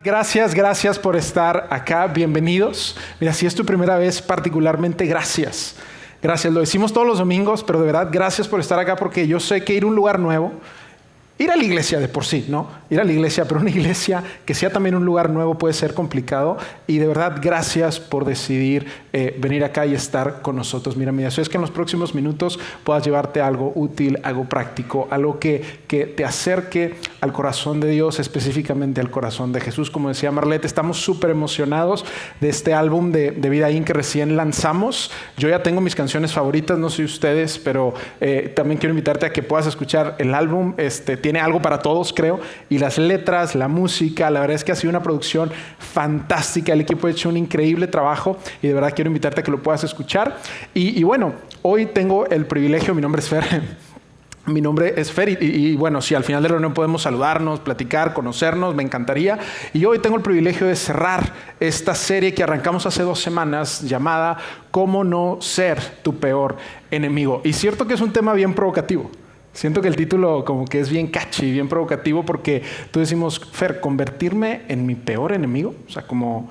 Gracias por estar acá, bienvenidos. Mira, si es tu primera vez, particularmente gracias. Lo decimos todos los domingos, pero de verdad, gracias por estar acá porque yo sé que ir a un lugar nuevo, ir a la iglesia de por sí, ¿no? Ir a la iglesia, pero una iglesia que sea también un lugar nuevo puede ser complicado. Y de verdad, gracias por decidir venir acá y estar con nosotros. Mira, mi deseo es que en los próximos minutos puedas llevarte algo útil, algo práctico, algo que te acerque al corazón de Dios, específicamente al corazón de Jesús. Como decía Marlette, estamos súper emocionados de este álbum de Vida In que recién lanzamos. Yo ya tengo mis canciones favoritas, no sé ustedes, pero también quiero invitarte a que puedas escuchar el álbum. Tiene algo para todos, creo, y las letras, la música, la verdad es que ha sido una producción fantástica. El equipo ha hecho un increíble trabajo y de verdad quiero invitarte a que lo puedas escuchar. Y bueno, hoy tengo el privilegio, mi nombre es Fer y bueno, si al final de la reunión podemos saludarnos, platicar, conocernos, me encantaría. Y hoy tengo el privilegio de cerrar esta serie que arrancamos hace 2 semanas llamada ¿Cómo no ser tu peor enemigo? Y cierto que es un tema bien provocativo. Siento que el título como que es bien catchy, bien provocativo porque tú decimos, Fer, ¿convertirme en mi peor enemigo? O sea, como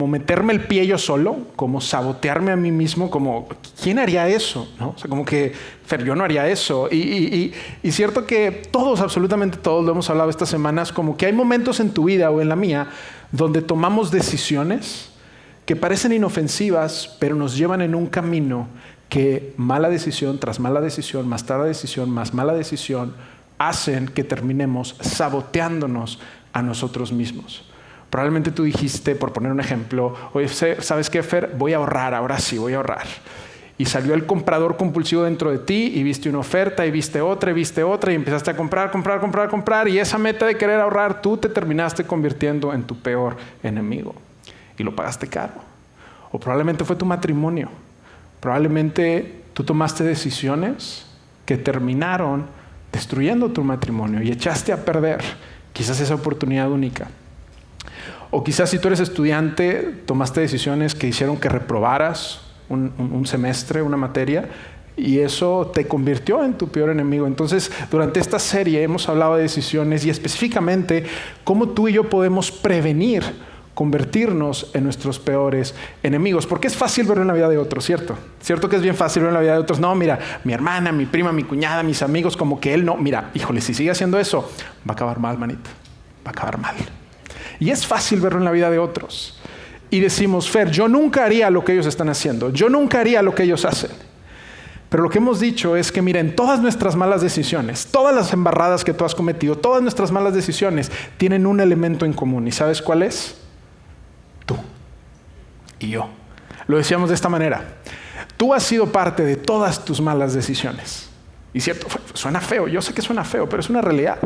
meterme el pie yo solo, como sabotearme a mí mismo, como ¿quién haría eso? ¿No? O sea, como que, Fer, yo no haría eso. Y cierto que todos, absolutamente todos, lo hemos hablado estas semanas, como que hay momentos en tu vida o en la mía donde tomamos decisiones que parecen inofensivas, pero nos llevan en un camino que mala decisión tras mala decisión, más tarde decisión, más mala decisión, hacen que terminemos saboteándonos a nosotros mismos. Probablemente tú dijiste, por poner un ejemplo, oye, ¿sabes qué, Fer? Voy a ahorrar, ahora sí, voy a ahorrar. Y salió el comprador compulsivo dentro de ti y viste una oferta y viste otra y empezaste a comprar. Y esa meta de querer ahorrar, tú te terminaste convirtiendo en tu peor enemigo. Y lo pagaste caro. O probablemente fue tu matrimonio. Probablemente tú tomaste decisiones que terminaron destruyendo tu matrimonio y echaste a perder quizás esa oportunidad única. O quizás si tú eres estudiante, tomaste decisiones que hicieron que reprobaras un semestre, una materia, y eso te convirtió en tu peor enemigo. Entonces, durante esta serie hemos hablado de decisiones y específicamente cómo tú y yo podemos prevenir convertirnos en nuestros peores enemigos. Porque es fácil verlo en la vida de otros, ¿cierto? ¿Cierto que es bien fácil verlo en la vida de otros? No, mira, mi hermana, mi prima, mi cuñada, mis amigos, como que él no. Mira, híjole, si sigue haciendo eso, va a acabar mal, manito. Va a acabar mal. Y es fácil verlo en la vida de otros. Y decimos, Fer, yo nunca haría lo que ellos están haciendo. Yo nunca haría lo que ellos hacen. Pero lo que hemos dicho es que, mira, en todas nuestras malas decisiones, todas las embarradas que tú has cometido, todas nuestras malas decisiones tienen un elemento en común. ¿Y sabes cuál es? Tú y yo. Lo decíamos de esta manera. Tú has sido parte de todas tus malas decisiones. Y cierto, suena feo. Yo sé que suena feo, pero es una realidad.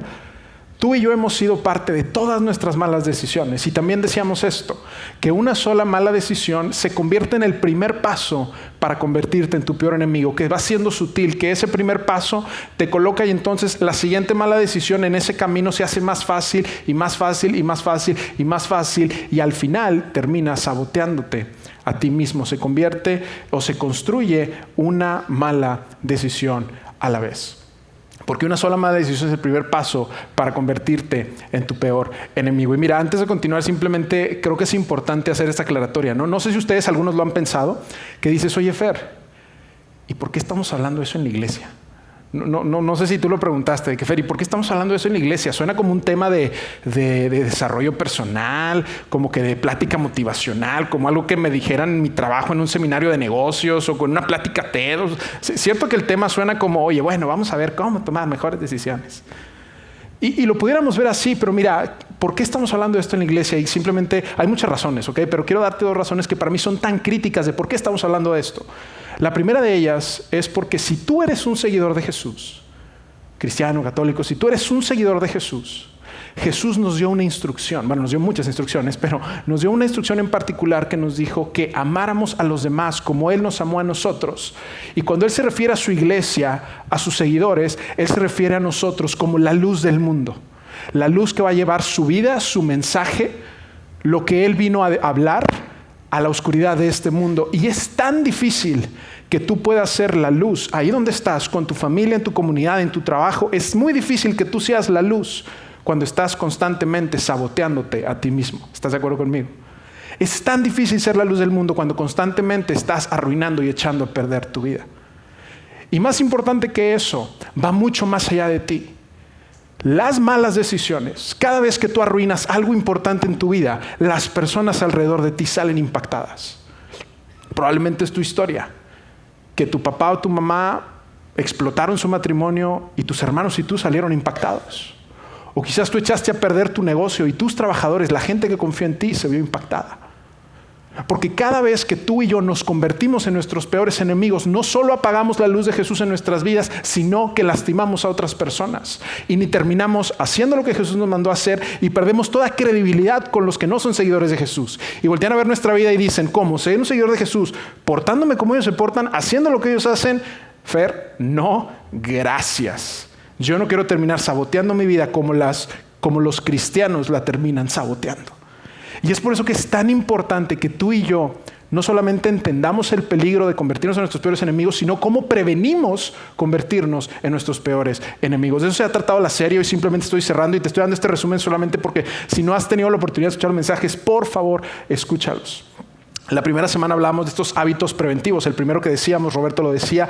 Tú y yo hemos sido parte de todas nuestras malas decisiones. Y también decíamos esto, que una sola mala decisión se convierte en el primer paso para convertirte en tu peor enemigo, que va siendo sutil, que ese primer paso te coloca y entonces la siguiente mala decisión en ese camino se hace más fácil y más fácil y más fácil y más fácil y al final termina saboteándote a ti mismo. Se convierte o se construye una mala decisión a la vez. Porque una sola mala decisión es el primer paso para convertirte en tu peor enemigo. Y mira, antes de continuar, simplemente creo que es importante hacer esta aclaratoria, ¿no? No sé si ustedes, algunos lo han pensado, que dices, oye, Fer, ¿y por qué estamos hablando de eso en la iglesia? No sé si tú lo preguntaste, de que, Fer, ¿y por qué estamos hablando de eso en la iglesia? Suena como un tema de desarrollo personal, como que de plática motivacional, como algo que me dijeran en mi trabajo en un seminario de negocios o con una plática TED. Cierto que el tema suena como, oye, bueno, vamos a ver cómo tomar mejores decisiones. Y lo pudiéramos ver así, pero mira, ¿por qué estamos hablando de esto en la iglesia? Y simplemente hay muchas razones, ¿ok? Pero quiero darte 2 razones que para mí son tan críticas de por qué estamos hablando de esto. La primera de ellas es porque si tú eres un seguidor de Jesús, cristiano, católico, si tú eres un seguidor de Jesús, Jesús nos dio una instrucción, bueno, nos dio muchas instrucciones, pero nos dio una instrucción en particular que nos dijo que amáramos a los demás como Él nos amó a nosotros. Y cuando Él se refiere a su iglesia, a sus seguidores, Él se refiere a nosotros como la luz del mundo. La luz que va a llevar su vida, su mensaje, lo que Él vino a hablar a la oscuridad de este mundo. Y es tan difícil que tú puedas ser la luz ahí donde estás, con tu familia, en tu comunidad, en tu trabajo. Es muy difícil que tú seas la luz cuando estás constantemente saboteándote a ti mismo. ¿Estás de acuerdo conmigo? Es tan difícil ser la luz del mundo cuando constantemente estás arruinando y echando a perder tu vida. Y más importante que eso, va mucho más allá de ti. Las malas decisiones, cada vez que tú arruinas algo importante en tu vida, las personas alrededor de ti salen impactadas. Probablemente es tu historia, que tu papá o tu mamá explotaron su matrimonio y tus hermanos y tú salieron impactados. O quizás tú echaste a perder tu negocio y tus trabajadores, la gente que confió en ti, se vio impactada. Porque cada vez que tú y yo nos convertimos en nuestros peores enemigos, no solo apagamos la luz de Jesús en nuestras vidas, sino que lastimamos a otras personas. Y ni terminamos haciendo lo que Jesús nos mandó a hacer y perdemos toda credibilidad con los que no son seguidores de Jesús. Y voltean a ver nuestra vida y dicen, ¿cómo? ¿Ser un seguidor de Jesús? ¿Portándome como ellos se portan? ¿Haciendo lo que ellos hacen? Fer, no, gracias. Yo no quiero terminar saboteando mi vida como los cristianos la terminan saboteando. Y es por eso que es tan importante que tú y yo no solamente entendamos el peligro de convertirnos en nuestros peores enemigos, sino cómo prevenimos convertirnos en nuestros peores enemigos. De eso se ha tratado la serie. Hoy simplemente estoy cerrando y te estoy dando este resumen solamente porque si no has tenido la oportunidad de escuchar los mensajes, por favor, escúchalos. La primera semana hablamos de estos hábitos preventivos. El primero que decíamos, Roberto lo decía,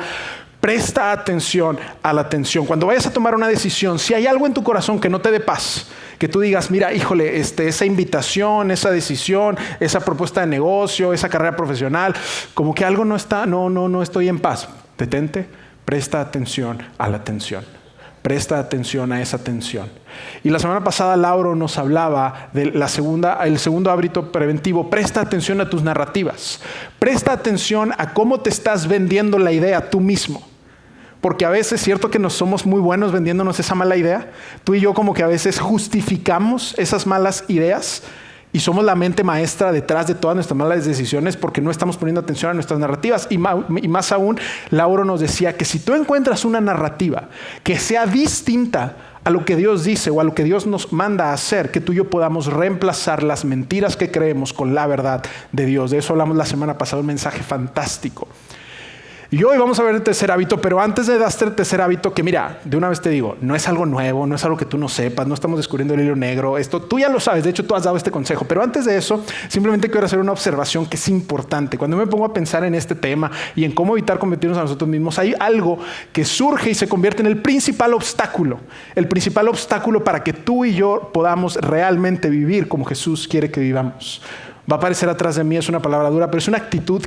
presta atención a la tensión. Cuando vayas a tomar una decisión, si hay algo en tu corazón que no te dé paz, que tú digas, mira, híjole, esa invitación, esa decisión, esa propuesta de negocio, esa carrera profesional, como que algo no está, no estoy en paz. Detente, presta atención a la tensión. Presta atención a esa tensión. Y la semana pasada Lauro nos hablaba de el segundo hábito preventivo. Presta atención a tus narrativas. Presta atención a cómo te estás vendiendo la idea tú mismo. Porque a veces es cierto que no somos muy buenos vendiéndonos esa mala idea. Tú y yo como que a veces justificamos esas malas ideas y somos la mente maestra detrás de todas nuestras malas decisiones porque no estamos poniendo atención a nuestras narrativas. Y más aún, Lauro nos decía que si tú encuentras una narrativa que sea distinta a lo que Dios dice o a lo que Dios nos manda a hacer, que tú y yo podamos reemplazar las mentiras que creemos con la verdad de Dios. De eso hablamos la semana pasada, un mensaje fantástico. Y hoy vamos a ver el tercer hábito, pero antes de darte el tercer hábito, que mira, de una vez te digo, no es algo nuevo, no es algo que tú no sepas, no estamos descubriendo el hilo negro, esto tú ya lo sabes, de hecho tú has dado este consejo, pero antes de eso, simplemente quiero hacer una observación que es importante. Cuando me pongo a pensar en este tema y en cómo evitar convertirnos a nosotros mismos, hay algo que surge y se convierte en el principal obstáculo para que tú y yo podamos realmente vivir como Jesús quiere que vivamos. Va a aparecer atrás de mí, es una palabra dura, pero es una actitud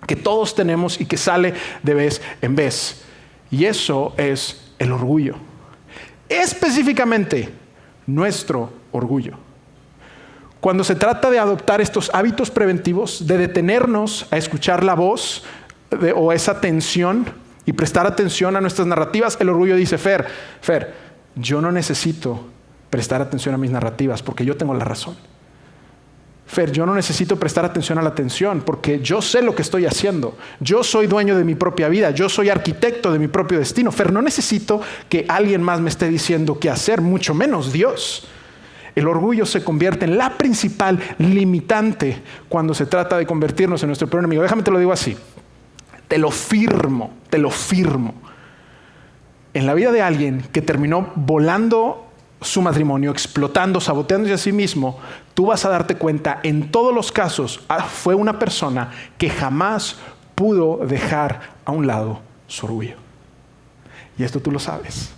que todos tenemos y que sale de vez en vez. Y eso es el orgullo. Específicamente, nuestro orgullo. Cuando se trata de adoptar estos hábitos preventivos, de detenernos a escuchar la voz o esa tensión y prestar atención a nuestras narrativas, el orgullo dice, Fer, yo no necesito prestar atención a mis narrativas porque yo tengo la razón. Fer, yo no necesito prestar atención a la tensión porque yo sé lo que estoy haciendo. Yo soy dueño de mi propia vida. Yo soy arquitecto de mi propio destino. Fer, no necesito que alguien más me esté diciendo qué hacer, mucho menos Dios. El orgullo se convierte en la principal limitante cuando se trata de convertirnos en nuestro peor enemigo. Déjame te lo digo así. Te lo firmo. En la vida de alguien que terminó volando su matrimonio, explotando, saboteándose a sí mismo, tú vas a darte cuenta, en todos los casos, fue una persona que jamás pudo dejar a un lado su orgullo. Y esto tú lo sabes.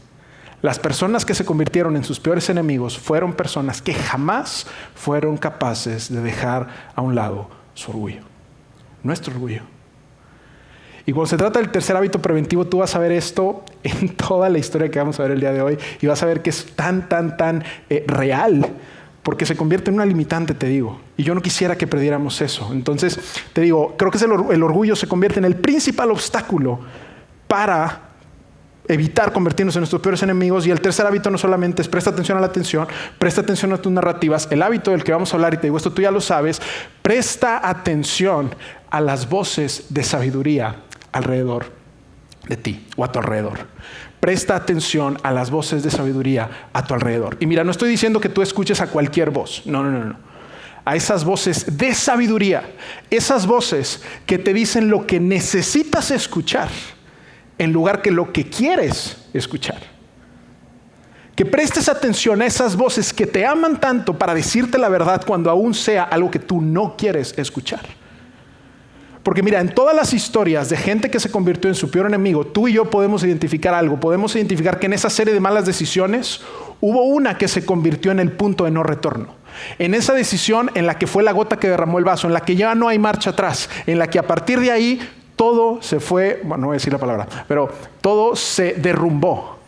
Las personas que se convirtieron en sus peores enemigos fueron personas que jamás fueron capaces de dejar a un lado su orgullo. Nuestro orgullo. Y cuando se trata del tercer hábito preventivo, tú vas a ver esto en toda la historia que vamos a ver el día de hoy y vas a ver que es tan real porque se convierte en una limitante, te digo. Y yo no quisiera que perdiéramos eso. Entonces, te digo, creo que el orgullo se convierte en el principal obstáculo para evitar convertirnos en nuestros peores enemigos. Y el tercer hábito no solamente es presta atención a la tensión, presta atención a tus narrativas. El hábito del que vamos a hablar, y te digo, esto tú ya lo sabes, presta atención a las voces de sabiduría alrededor de ti o a tu alrededor. Presta atención a las voces de sabiduría a tu alrededor. Y mira, no estoy diciendo que tú escuches a cualquier voz. No. A esas voces de sabiduría. Esas voces que te dicen lo que necesitas escuchar en lugar que lo que quieres escuchar. Que prestes atención a esas voces que te aman tanto para decirte la verdad cuando aún sea algo que tú no quieres escuchar. Porque mira, en todas las historias de gente que se convirtió en su peor enemigo, tú y yo podemos identificar algo. Podemos identificar que en esa serie de malas decisiones hubo una que se convirtió en el punto de no retorno. En esa decisión en la que fue la gota que derramó el vaso, en la que ya no hay marcha atrás, en la que a partir de ahí todo se fue, bueno, no voy a decir la palabra, pero todo se derrumbó.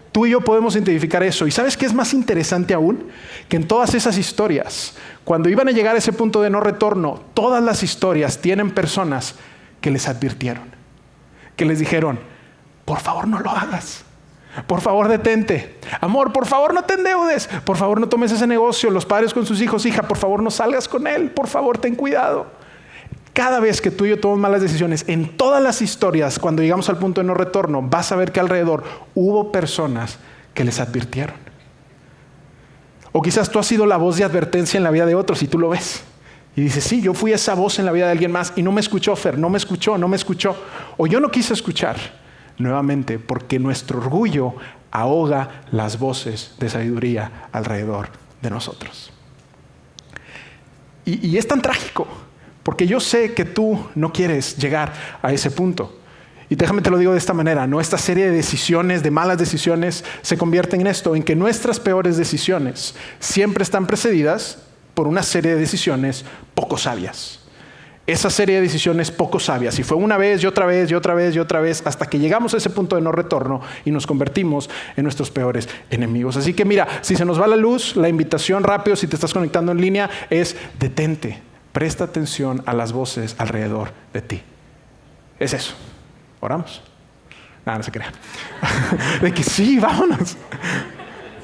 Tú y yo podemos identificar eso. ¿Y sabes qué es más interesante aún? Que en todas esas historias, cuando iban a llegar a ese punto de no retorno, todas las historias tienen personas que les advirtieron, que les dijeron, por favor no lo hagas, por favor detente, amor, por favor no te endeudes, por favor no tomes ese negocio, los padres con sus hijos, hija, por favor no salgas con él, por favor ten cuidado. Cada vez que tú y yo tomamos malas decisiones, en todas las historias, cuando llegamos al punto de no retorno, vas a ver que alrededor hubo personas que les advirtieron. O quizás tú has sido la voz de advertencia en la vida de otros y tú lo ves. Y dices, sí, yo fui esa voz en la vida de alguien más y no me escuchó, Fer, no me escuchó. O yo no quise escuchar. Nuevamente, porque nuestro orgullo ahoga las voces de sabiduría alrededor de nosotros. Y es tan trágico. Porque yo sé que tú no quieres llegar a ese punto. Y déjame te lo digo de esta manera, ¿no? Esta serie de decisiones, de malas decisiones, se convierten en esto, en que nuestras peores decisiones siempre están precedidas por una serie de decisiones poco sabias. Esa serie de decisiones poco sabias. Y fue una vez y otra vez y otra vez y otra vez hasta que llegamos a ese punto de no retorno y nos convertimos en nuestros peores enemigos. Así que mira, si se nos va la luz, la invitación rápido, si te estás conectando en línea, es detente. Presta atención a las voces alrededor de ti. Es eso. ¿Oramos? No se crean. De que sí, vámonos.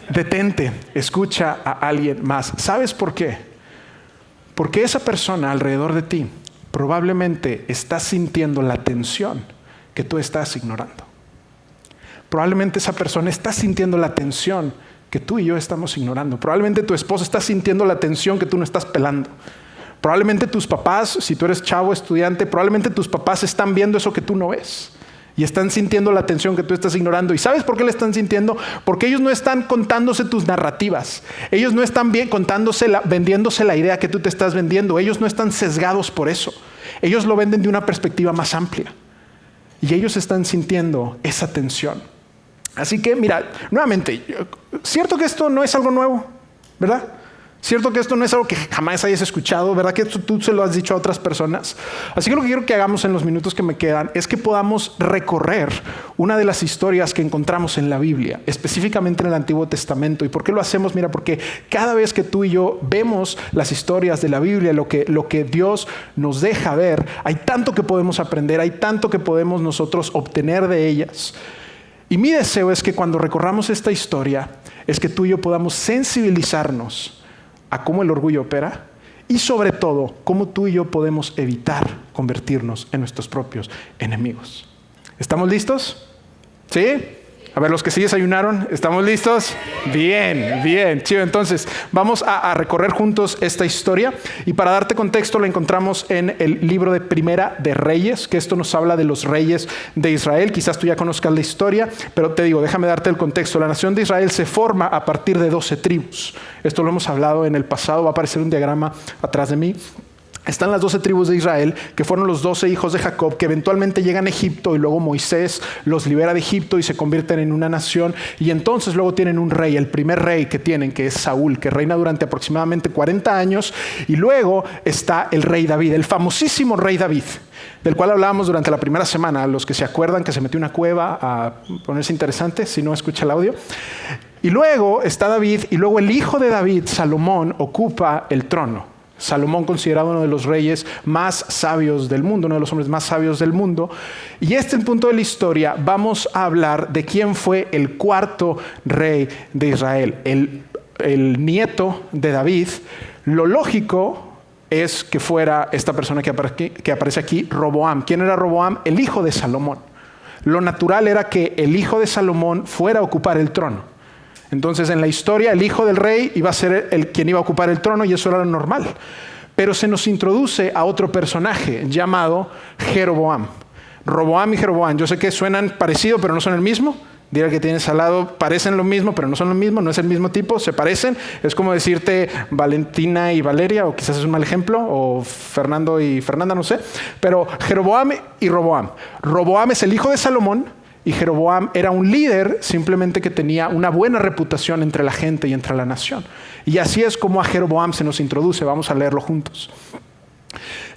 Detente, escucha a alguien más. ¿Sabes por qué? Porque esa persona alrededor de ti probablemente está sintiendo la tensión que tú estás ignorando. Probablemente esa persona está sintiendo la tensión que tú y yo estamos ignorando. Probablemente tu esposa está sintiendo la tensión que tú no estás pelando. Probablemente tus papás, si tú eres chavo, estudiante, probablemente tus papás están viendo eso que tú no ves. Y están sintiendo la tensión que tú estás ignorando. ¿Y sabes por qué la están sintiendo? Porque ellos no están contándose tus narrativas. Ellos no están vendiéndose la idea que tú te estás vendiendo. Ellos no están sesgados por eso. Ellos lo venden de una perspectiva más amplia. Y ellos están sintiendo esa tensión. Así que, mira, nuevamente, cierto que esto no es algo nuevo, ¿verdad? Cierto que esto no es algo que jamás hayas escuchado, ¿verdad? Que tú se lo has dicho a otras personas. Así que lo que quiero que hagamos en los minutos que me quedan es que podamos recorrer una de las historias que encontramos en la Biblia, específicamente en el Antiguo Testamento. ¿Y por qué lo hacemos? Mira, porque cada vez que tú y yo vemos las historias de la Biblia, lo que Dios nos deja ver, hay tanto que podemos aprender, hay tanto que podemos nosotros obtener de ellas. Y mi deseo es que cuando recorramos esta historia, es que tú y yo podamos sensibilizarnos a cómo el orgullo opera y sobre todo, cómo tú y yo podemos evitar convertirnos en nuestros propios enemigos. ¿Estamos listos? ¿Sí? A ver, los que sí desayunaron, ¿estamos listos? Bien, chido. Entonces, vamos a recorrer juntos esta historia y para darte contexto la encontramos en el libro de Primera de Reyes, que esto nos habla de los reyes de Israel. Quizás tú ya conozcas la historia, pero te digo, déjame darte el contexto. La nación de Israel se forma a partir de 12 tribus. Esto lo hemos hablado en el pasado, va a aparecer un diagrama atrás de mí. Están las 12 tribus de Israel, que fueron los 12 hijos de Jacob, que eventualmente llegan a Egipto y luego Moisés los libera de Egipto y se convierten en una nación. Y entonces luego tienen un rey, el primer rey que tienen, que es Saúl, que reina durante aproximadamente 40 años. Y luego está el rey David, el famosísimo rey David, del cual hablábamos durante la primera semana. Los que se acuerdan que se metió en una cueva a ponerse interesante, si no escucha el audio. Y luego está David, y luego el hijo de David, Salomón, ocupa el trono. Salomón considerado uno de los reyes más sabios del mundo, uno de los hombres más sabios del mundo. Y este es el punto de la historia. Vamos a hablar de quién fue el cuarto rey de Israel, el nieto de David. Lo lógico es que fuera esta persona que aparece aquí, Roboam. ¿Quién era Roboam? El hijo de Salomón. Lo natural era que el hijo de Salomón fuera a ocupar el trono. Entonces en la historia el hijo del rey iba a ser quien iba a ocupar el trono y eso era lo normal. Pero se nos introduce a otro personaje llamado Jeroboam. Roboam y Jeroboam, yo sé que suenan parecido pero no son el mismo. Dile al que tienes al lado, parecen lo mismo, pero no son lo mismo, no es el mismo tipo, se parecen. Es como decirte Valentina y Valeria, o quizás es un mal ejemplo, o Fernando y Fernanda, no sé. Pero Jeroboam y Roboam. Roboam es el hijo de Salomón y Jeroboam era un líder simplemente que tenía una buena reputación entre la gente y entre la nación. Y así es como a Jeroboam se nos introduce. Vamos a leerlo juntos.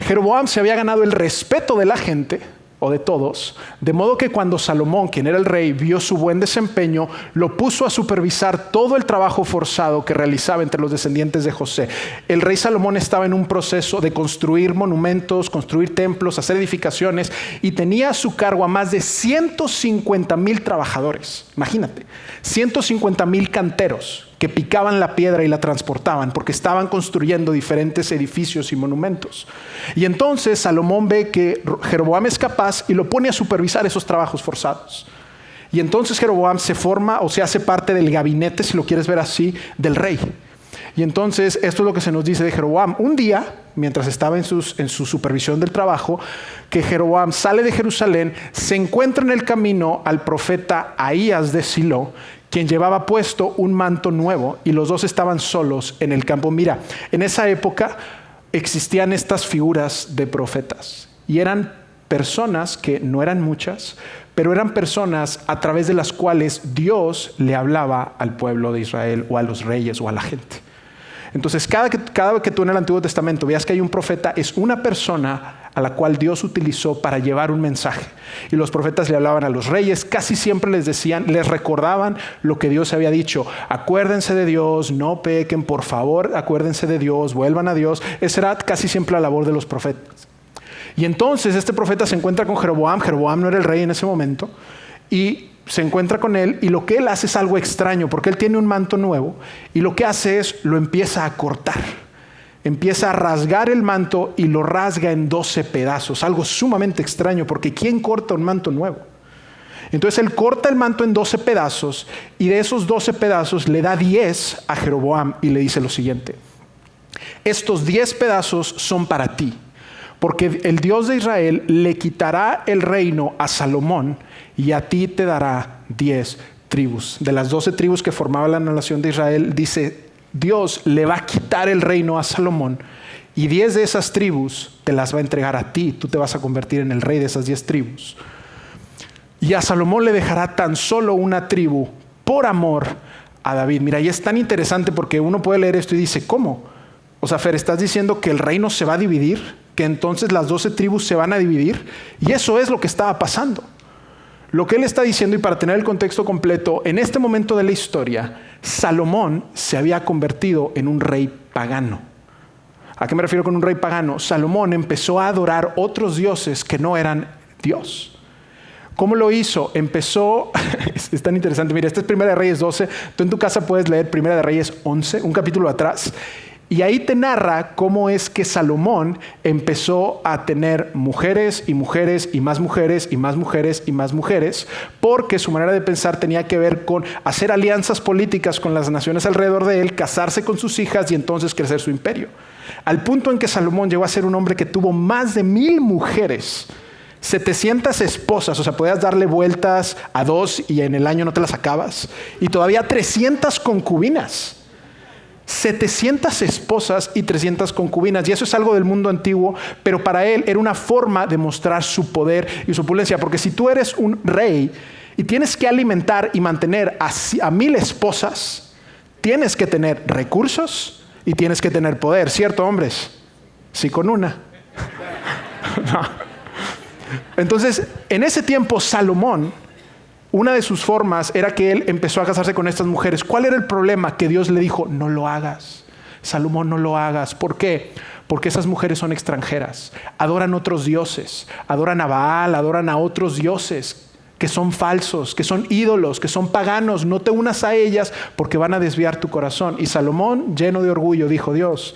Jeroboam se había ganado el respeto de la gente, o de todos, de modo que cuando Salomón, quien era el rey, vio su buen desempeño, lo puso a supervisar todo el trabajo forzado que realizaba entre los descendientes de José. El rey Salomón estaba en un proceso de construir monumentos, construir templos, hacer edificaciones, y tenía a su cargo a más de 150,000 trabajadores. Imagínate, 150,000 canteros que picaban la piedra y la transportaban porque estaban construyendo diferentes edificios y monumentos. Y entonces Salomón ve que Jeroboam es capaz y lo pone a supervisar esos trabajos forzados. Y entonces Jeroboam se forma o se hace parte del gabinete, si lo quieres ver así, del rey. Y entonces esto es lo que se nos dice de Jeroboam. Un día, mientras estaba en su supervisión del trabajo, que Jeroboam sale de Jerusalén, se encuentra en el camino al profeta Ahías de Silo, quien llevaba puesto un manto nuevo, y los dos estaban solos en el campo. Mira, en esa época existían estas figuras de profetas, y eran personas que no eran muchas, pero eran personas a través de las cuales Dios le hablaba al pueblo de Israel, o a los reyes, o a la gente. Entonces, cada vez que tú en el Antiguo Testamento veas que hay un profeta, es una persona a la cual Dios utilizó para llevar un mensaje. Y los profetas le hablaban a los reyes, casi siempre les decían, les recordaban lo que Dios había dicho. Acuérdense de Dios, no pequen, por favor, acuérdense de Dios, vuelvan a Dios. Esa era casi siempre la labor de los profetas. Y entonces este profeta se encuentra con Jeroboam. Jeroboam no era el rey en ese momento. Y se encuentra con él, y lo que él hace es algo extraño, porque él tiene un manto nuevo, y lo que hace es, lo empieza a cortar. Empieza a rasgar el manto y lo rasga en 12 pedazos, algo sumamente extraño, porque ¿quién corta un manto nuevo? Entonces él corta el manto en 12 pedazos, y de esos 12 pedazos le da 10 a Jeroboam, y le dice lo siguiente: estos 10 pedazos son para ti, porque el Dios de Israel le quitará el reino a Salomón, y a ti te dará 10 tribus. De las 12 tribus que formaban la nación de Israel, dice, Dios le va a quitar el reino a Salomón, y 10 de esas tribus te las va a entregar a ti. Tú te vas a convertir en el rey de esas 10 tribus. Y a Salomón le dejará tan solo una tribu por amor a David. Mira, y es tan interesante porque uno puede leer esto y dice, ¿cómo? O sea, Fer, ¿estás diciendo que el reino se va a dividir? ¿Que entonces las 12 tribus se van a dividir? Y eso es lo que estaba pasando. Lo que él está diciendo, y para tener el contexto completo, en este momento de la historia, Salomón se había convertido en un rey pagano. ¿A qué me refiero con un rey pagano? Salomón empezó a adorar otros dioses que no eran Dios. ¿Cómo lo hizo? Empezó, es tan interesante, mira, este es Primera de Reyes 12, tú en tu casa puedes leer Primera de Reyes 11, un capítulo atrás, y ahí te narra cómo es que Salomón empezó a tener mujeres y mujeres y más mujeres y más mujeres y más mujeres, porque su manera de pensar tenía que ver con hacer alianzas políticas con las naciones alrededor de él, casarse con sus hijas y entonces crecer su imperio. Al punto en que Salomón llegó a ser un hombre que tuvo más de 1,000 mujeres, 700 esposas, o sea, podías darle vueltas a 2 y en el año no te las acabas, y todavía 300 concubinas. 700 esposas y 300 concubinas, y eso es algo del mundo antiguo, pero para él era una forma de mostrar su poder y su opulencia, porque si tú eres un rey y tienes que alimentar y mantener a 1,000 esposas, tienes que tener recursos y tienes que tener poder, ¿cierto, hombres? Sí, con una. No. Entonces, en ese tiempo Salomón, una de sus formas era que él empezó a casarse con estas mujeres. ¿Cuál era el problema? Que Dios le dijo, no lo hagas. Salomón, no lo hagas. ¿Por qué? Porque esas mujeres son extranjeras. Adoran otros dioses. Adoran a Baal, adoran a otros dioses que son falsos, que son ídolos, que son paganos. No te unas a ellas porque van a desviar tu corazón. Y Salomón, lleno de orgullo, dijo, Dios,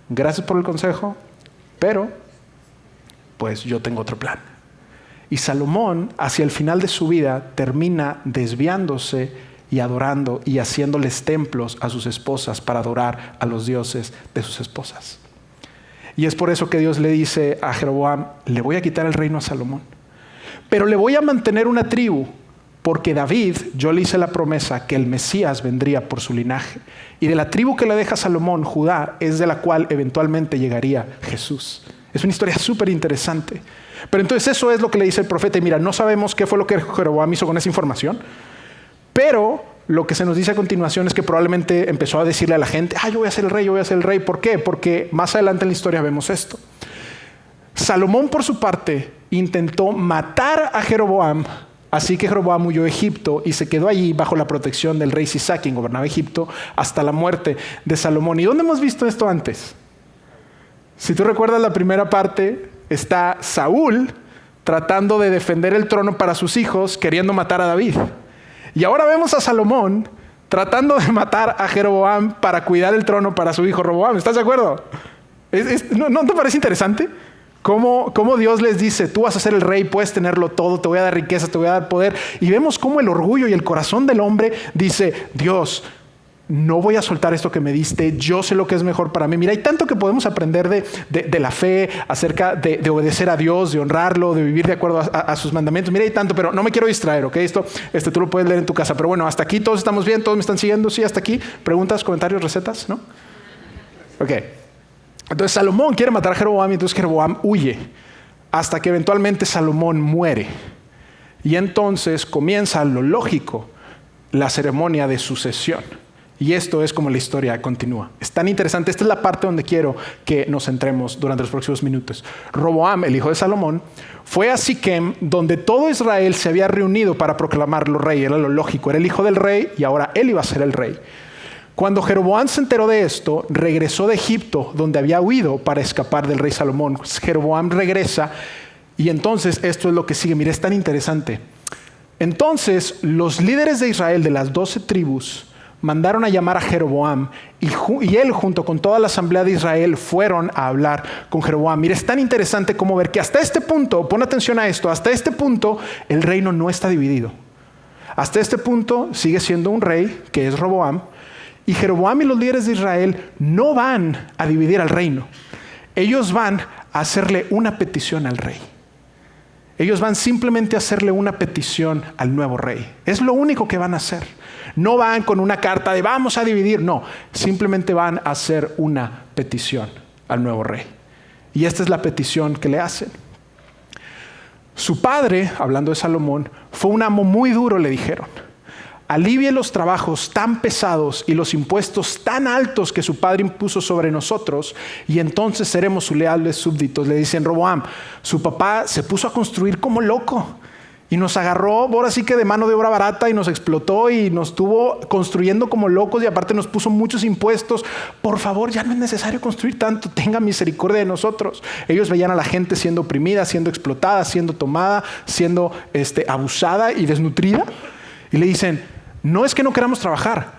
gracias por el consejo, pero pues yo tengo otro plan. Y Salomón, hacia el final de su vida, termina desviándose y adorando y haciéndoles templos a sus esposas para adorar a los dioses de sus esposas. Y es por eso que Dios le dice a Jeroboam, le voy a quitar el reino a Salomón, pero le voy a mantener una tribu porque David, yo le hice la promesa que el Mesías vendría por su linaje. Y de la tribu que le deja Salomón, Judá, es de la cual eventualmente llegaría Jesús. Es una historia súper interesante. Pero entonces eso es lo que le dice el profeta. Y mira, no sabemos qué fue lo que Jeroboam hizo con esa información, pero lo que se nos dice a continuación es que probablemente empezó a decirle a la gente, yo voy a ser el rey, yo voy a ser el rey. ¿Por qué? Porque más adelante en la historia vemos esto. Salomón, por su parte, intentó matar a Jeroboam, así que Jeroboam huyó a Egipto y se quedó allí bajo la protección del rey Sisac, quien gobernaba Egipto, hasta la muerte de Salomón. ¿Y dónde hemos visto esto antes? Si tú recuerdas la primera parte, está Saúl tratando de defender el trono para sus hijos, queriendo matar a David. Y ahora vemos a Salomón tratando de matar a Jeroboam para cuidar el trono para su hijo Roboam. ¿Estás de acuerdo? ¿No te parece interesante? Cómo Dios les dice, tú vas a ser el rey, puedes tenerlo todo, te voy a dar riqueza, te voy a dar poder. Y vemos cómo el orgullo y el corazón del hombre dice, Dios, no voy a soltar esto que me diste, yo sé lo que es mejor para mí. Mira, hay tanto que podemos aprender de la fe, acerca de obedecer a Dios, de honrarlo, de vivir de acuerdo a sus mandamientos. Mira, hay tanto, pero no me quiero distraer, ¿ok? Esto tú lo puedes leer en tu casa. Pero bueno, hasta aquí todos estamos bien, todos me están siguiendo, sí, hasta aquí. ¿Preguntas, comentarios, recetas? ¿No? Ok. Entonces Salomón quiere matar a Jeroboam y entonces Jeroboam huye hasta que eventualmente Salomón muere. Y entonces comienza lo lógico, la ceremonia de sucesión. Y esto es como la historia continúa. Es tan interesante. Esta es la parte donde quiero que nos centremos durante los próximos minutos. Roboam, el hijo de Salomón, fue a Siquem, donde todo Israel se había reunido para proclamarlo rey. Era lo lógico. Era el hijo del rey y ahora él iba a ser el rey. Cuando Jeroboam se enteró de esto, regresó de Egipto, donde había huido para escapar del rey Salomón. Jeroboam regresa y entonces esto es lo que sigue. Mira, es tan interesante. Entonces los líderes de Israel de las 12 tribus mandaron a llamar a Jeroboam y él junto con toda la asamblea de Israel fueron a hablar con Jeroboam. Mira, es tan interesante como ver que hasta este punto, pon atención a esto, hasta este punto el reino no está dividido. Hasta este punto sigue siendo un rey que es Roboam. Y Jeroboam y los líderes de Israel no van a dividir al reino. Ellos van a hacerle una petición al rey. Ellos van simplemente a hacerle una petición al nuevo rey. Es lo único que van a hacer. No van con una carta de vamos a dividir. No, simplemente van a hacer una petición al nuevo rey. Y esta es la petición que le hacen. Su padre, hablando de Salomón, fue un amo muy duro, le dijeron. Alivie los trabajos tan pesados y los impuestos tan altos que su padre impuso sobre nosotros y entonces seremos sus leales súbditos. Le dicen Roboam, su papá se puso a construir como loco y nos agarró ahora sí que de mano de obra barata y nos explotó y nos estuvo construyendo como locos y aparte nos puso muchos impuestos. Por favor, ya no es necesario construir tanto, tenga misericordia de nosotros. Ellos veían a la gente siendo oprimida, siendo explotada, siendo tomada, siendo abusada y desnutrida y le dicen, no es que no queramos trabajar,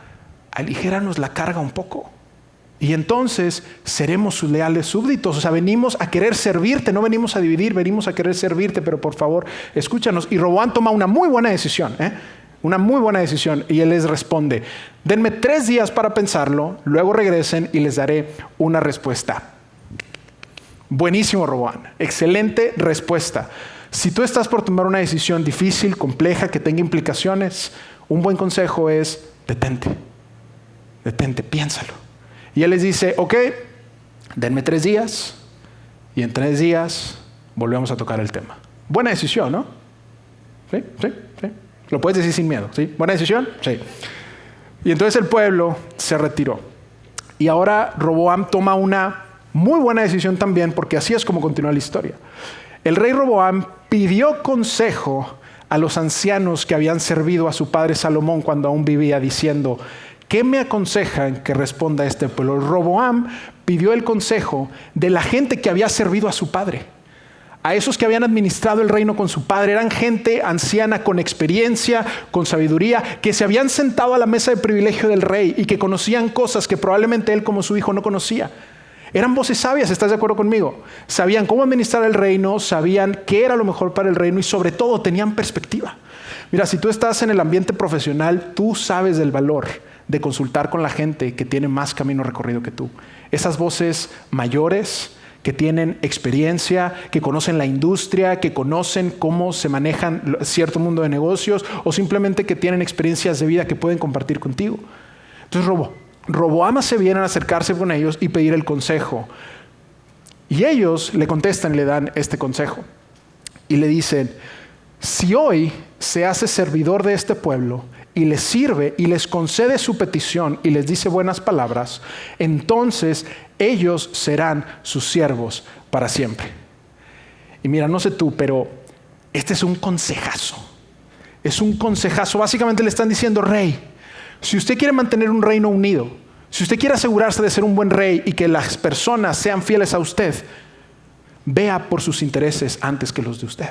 aligéranos la carga un poco. Y entonces seremos sus leales súbditos. O sea, venimos a querer servirte, no venimos a dividir, venimos a querer servirte, pero por favor, escúchanos. Y Roboam toma una muy buena decisión, una muy buena decisión. Y él les responde, denme 3 días para pensarlo, luego regresen y les daré una respuesta. Buenísimo, Roboam. Excelente respuesta. Si tú estás por tomar una decisión difícil, compleja, que tenga implicaciones, un buen consejo es detente, piénsalo. Y él les dice, ok, denme 3 días y en 3 días volvemos a tocar el tema. Buena decisión, ¿no? Sí. Lo puedes decir sin miedo, ¿sí? ¿Buena decisión? Sí. Y entonces el pueblo se retiró. Y ahora Roboam toma una muy buena decisión también porque así es como continúa la historia. El rey Roboam pidió consejo a los ancianos que habían servido a su padre Salomón cuando aún vivía, diciendo, ¿qué me aconsejan que responda a este pueblo? Roboam pidió el consejo de la gente que había servido a su padre. A esos que habían administrado el reino con su padre. Eran gente anciana con experiencia, con sabiduría, que se habían sentado a la mesa de privilegio del rey y que conocían cosas que probablemente él como su hijo no conocía. Eran voces sabias, ¿estás de acuerdo conmigo? Sabían cómo administrar el reino, sabían qué era lo mejor para el reino y sobre todo tenían perspectiva. Mira, si tú estás en el ambiente profesional, tú sabes del valor de consultar con la gente que tiene más camino recorrido que tú. Esas voces mayores que tienen experiencia, que conocen la industria, que conocen cómo se manejan cierto mundo de negocios, o simplemente que tienen experiencias de vida que pueden compartir contigo. Entonces Roboam se viene a acercarse con ellos y pedir el consejo. Y ellos le contestan y le dan este consejo. Y le dicen, si hoy se hace servidor de este pueblo y les sirve y les concede su petición y les dice buenas palabras, entonces ellos serán sus siervos para siempre. Y mira, no sé tú, pero este es un consejazo. Es un consejazo. Básicamente le están diciendo, rey, si usted quiere mantener un reino unido, si usted quiere asegurarse de ser un buen rey y que las personas sean fieles a usted, vea por sus intereses antes que los de usted.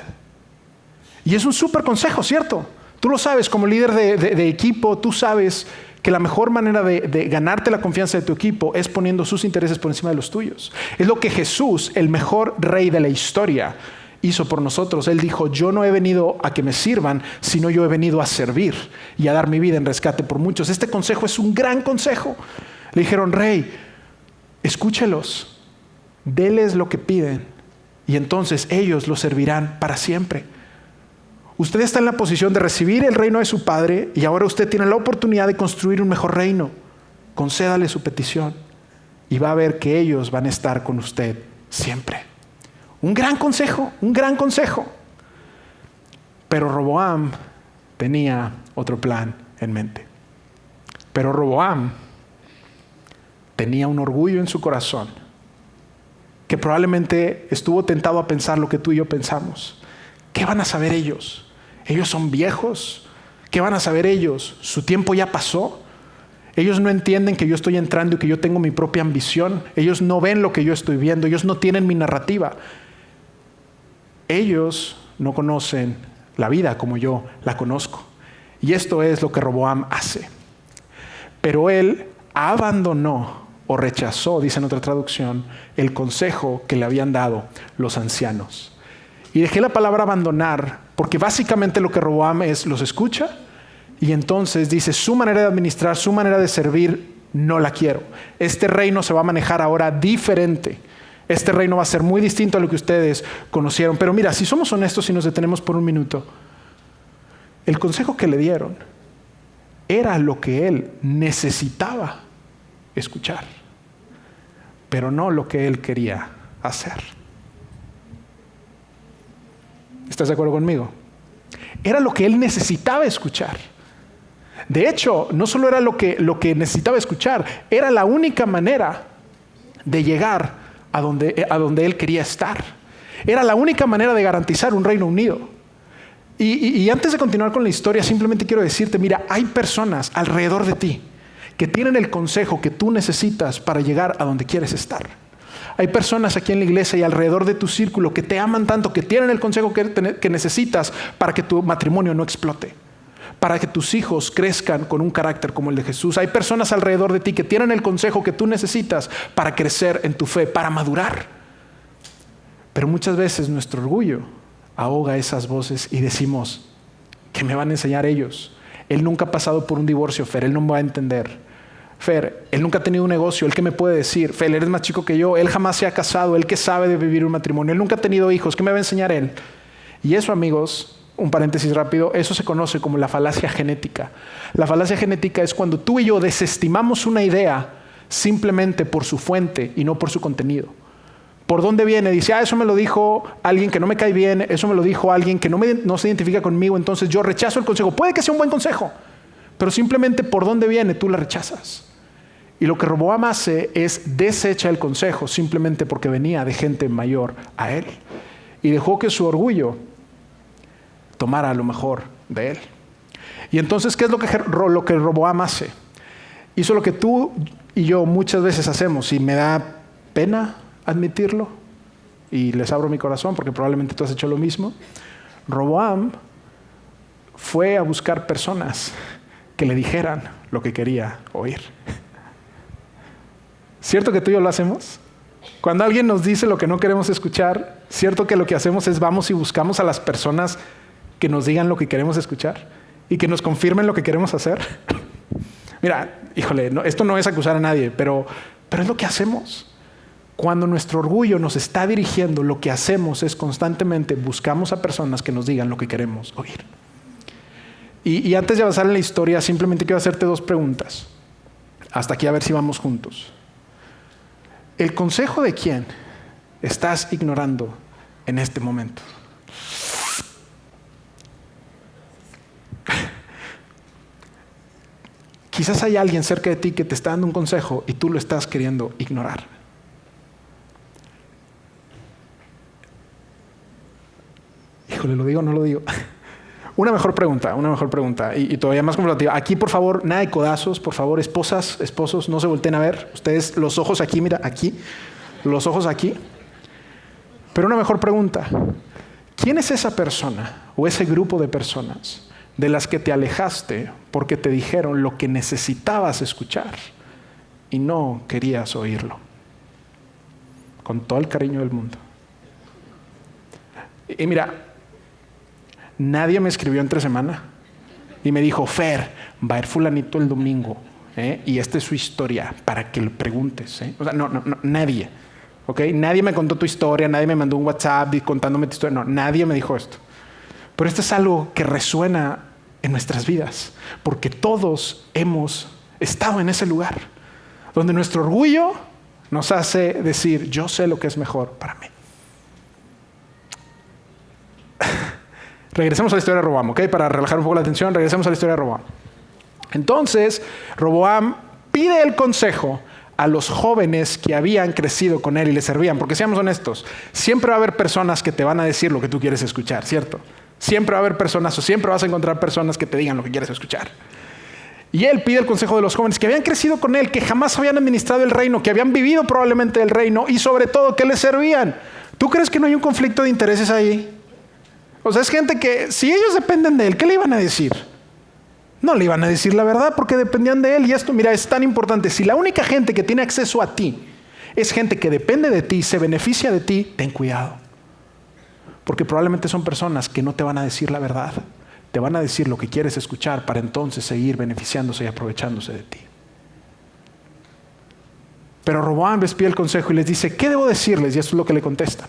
Y es un súper consejo, ¿cierto? Tú lo sabes, como líder de equipo, tú sabes que la mejor manera de ganarte la confianza de tu equipo es poniendo sus intereses por encima de los tuyos. Es lo que Jesús, el mejor rey de la historia, hizo por nosotros. Él dijo, yo no he venido a que me sirvan, sino yo he venido a servir y a dar mi vida en rescate por muchos. Este consejo es un gran consejo. Le dijeron, rey, escúchelos, déles lo que piden y entonces ellos lo servirán para siempre. Usted está en la posición de recibir el reino de su Padre y ahora usted tiene la oportunidad de construir un mejor reino. Concédale su petición y va a ver que ellos van a estar con usted siempre. Un gran consejo, un gran consejo. Pero Roboam tenía otro plan en mente. Pero Roboam tenía un orgullo en su corazón que probablemente estuvo tentado a pensar lo que tú y yo pensamos. ¿Qué van a saber ellos? Ellos son viejos. ¿Qué van a saber ellos? Su tiempo ya pasó. Ellos no entienden que yo estoy entrando y que yo tengo mi propia ambición. Ellos no ven lo que yo estoy viendo. Ellos no tienen mi narrativa. Ellos no conocen la vida como yo la conozco. Y esto es lo que Roboam hace. Pero él abandonó o rechazó, dice en otra traducción, el consejo que le habían dado los ancianos. Y dejé la palabra abandonar porque básicamente lo que Roboam es, los escucha y entonces dice, su manera de administrar, su manera de servir, no la quiero. Este reino se va a manejar ahora diferente. Este reino va a ser muy distinto a lo que ustedes conocieron. Pero mira, si somos honestos y nos detenemos por un minuto, el consejo que le dieron era lo que él necesitaba escuchar, pero no lo que él quería hacer. ¿Estás de acuerdo conmigo? Era lo que él necesitaba escuchar. De hecho, no solo era lo que necesitaba escuchar, era la única manera de llegar a donde él quería estar. Era la única manera de garantizar un reino unido. Y antes de continuar con la historia, simplemente quiero decirte, mira, hay personas alrededor de ti que tienen el consejo que tú necesitas para llegar a donde quieres estar. Hay personas aquí en la iglesia y alrededor de tu círculo que te aman tanto, que tienen el consejo que necesitas para que tu matrimonio no explote, para que tus hijos crezcan con un carácter como el de Jesús. Hay personas alrededor de ti que tienen el consejo que tú necesitas para crecer en tu fe, para madurar. Pero muchas veces nuestro orgullo ahoga esas voces y decimos, ¿qué me van a enseñar ellos? Él nunca ha pasado por un divorcio, Fer, él no me va a entender. Fer, él nunca ha tenido un negocio, él qué me puede decir. Fer, él es más chico que yo, él jamás se ha casado, él que sabe de vivir un matrimonio, él nunca ha tenido hijos, ¿qué me va a enseñar él? Y eso, amigos, un paréntesis rápido, eso se conoce como la falacia genética. La falacia genética es cuando tú y yo desestimamos una idea simplemente por su fuente y no por su contenido. ¿Por dónde viene? Dice, eso me lo dijo alguien que no me cae bien, eso me lo dijo alguien que no se identifica conmigo, entonces yo rechazo el consejo. Puede que sea un buen consejo, pero simplemente por dónde viene tú la rechazas. Y lo que Roboam hace es desecha el consejo simplemente porque venía de gente mayor a él. Y dejó que su orgullo tomara lo mejor de él. Y entonces, ¿qué es lo que Roboam hace? Hizo lo que tú y yo muchas veces hacemos, y me da pena admitirlo, y les abro mi corazón porque probablemente tú has hecho lo mismo. Roboam fue a buscar personas que le dijeran lo que quería oír. ¿Cierto que tú y yo lo hacemos? Cuando alguien nos dice lo que no queremos escuchar, ¿cierto que lo que hacemos es vamos y buscamos a las personas que nos digan lo que queremos escuchar y que nos confirmen lo que queremos hacer? Mira, híjole, esto no es acusar a nadie, pero es lo que hacemos. Cuando nuestro orgullo nos está dirigiendo, lo que hacemos es constantemente buscamos a personas que nos digan lo que queremos oír. Y antes de avanzar en la historia, simplemente quiero hacerte 2 preguntas. Hasta aquí a ver si vamos juntos. ¿El consejo de quién estás ignorando en este momento? Quizás hay alguien cerca de ti que te está dando un consejo y tú lo estás queriendo ignorar. Híjole, ¿lo digo o no lo digo? Una mejor pregunta y todavía más confrontativa. Aquí, por favor, nada de codazos, por favor, esposas, esposos, no se volteen a ver. Ustedes, los ojos aquí, mira, aquí, los ojos aquí. Pero una mejor pregunta. ¿Quién es esa persona o ese grupo de personas de las que te alejaste porque te dijeron lo que necesitabas escuchar y no querías oírlo? Con todo el cariño del mundo. Y mira, nadie me escribió entre semana y me dijo, Fer, va a ir fulanito el domingo, y esta es su historia para que le preguntes. O sea, no, nadie. ¿Okay? Nadie me contó tu historia, nadie me mandó un WhatsApp contándome tu historia. No, nadie me dijo esto. Pero esto es algo que resuena en nuestras vidas, porque todos hemos estado en ese lugar, donde nuestro orgullo nos hace decir, yo sé lo que es mejor para mí. Regresemos a la historia de Roboam, ¿ok? Para relajar un poco la atención, regresemos a la historia de Roboam. Entonces, Roboam pide el consejo a los jóvenes que habían crecido con él y le servían. Porque seamos honestos, siempre va a haber personas que te van a decir lo que tú quieres escuchar, ¿cierto? Siempre va a haber personas o siempre vas a encontrar personas que te digan lo que quieres escuchar. Y él pide el consejo de los jóvenes que habían crecido con él, que jamás habían administrado el reino, que habían vivido probablemente el reino y sobre todo que le servían. ¿Tú crees que no hay un conflicto de intereses ahí? O sea, es gente que si ellos dependen de él, ¿qué le iban a decir? No le iban a decir la verdad porque dependían de él. Y esto, mira, es tan importante. Si la única gente que tiene acceso a ti es gente que depende de ti, se beneficia de ti, ten cuidado. Porque probablemente son personas que no te van a decir la verdad. Te van a decir lo que quieres escuchar para entonces seguir beneficiándose y aprovechándose de ti. Pero Roboam les pide el consejo y les dice, ¿qué debo decirles? Y esto es lo que le contesta.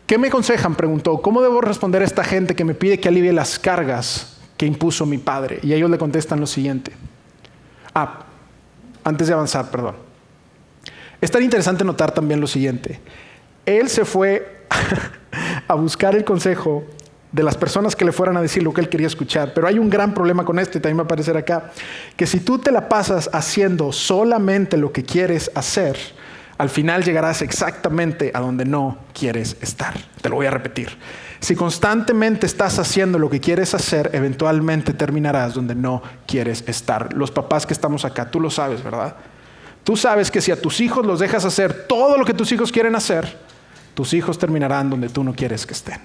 ¿Qué me aconsejan? Preguntó. ¿Cómo debo responder a esta gente que me pide que alivie las cargas que impuso mi padre? Y ellos le contestan lo siguiente. Antes de avanzar, perdón. Es tan interesante notar también lo siguiente. Él se fue a buscar el consejo de las personas que le fueran a decir lo que él quería escuchar. Pero hay un gran problema con esto, y también va a aparecer acá, que si tú te la pasas haciendo solamente lo que quieres hacer, al final llegarás exactamente a donde no quieres estar. Te lo voy a repetir. Si constantemente estás haciendo lo que quieres hacer, eventualmente terminarás donde no quieres estar. Los papás que estamos acá, tú lo sabes, ¿verdad? Tú sabes que si a tus hijos los dejas hacer todo lo que tus hijos quieren hacer, tus hijos terminarán donde tú no quieres que estén.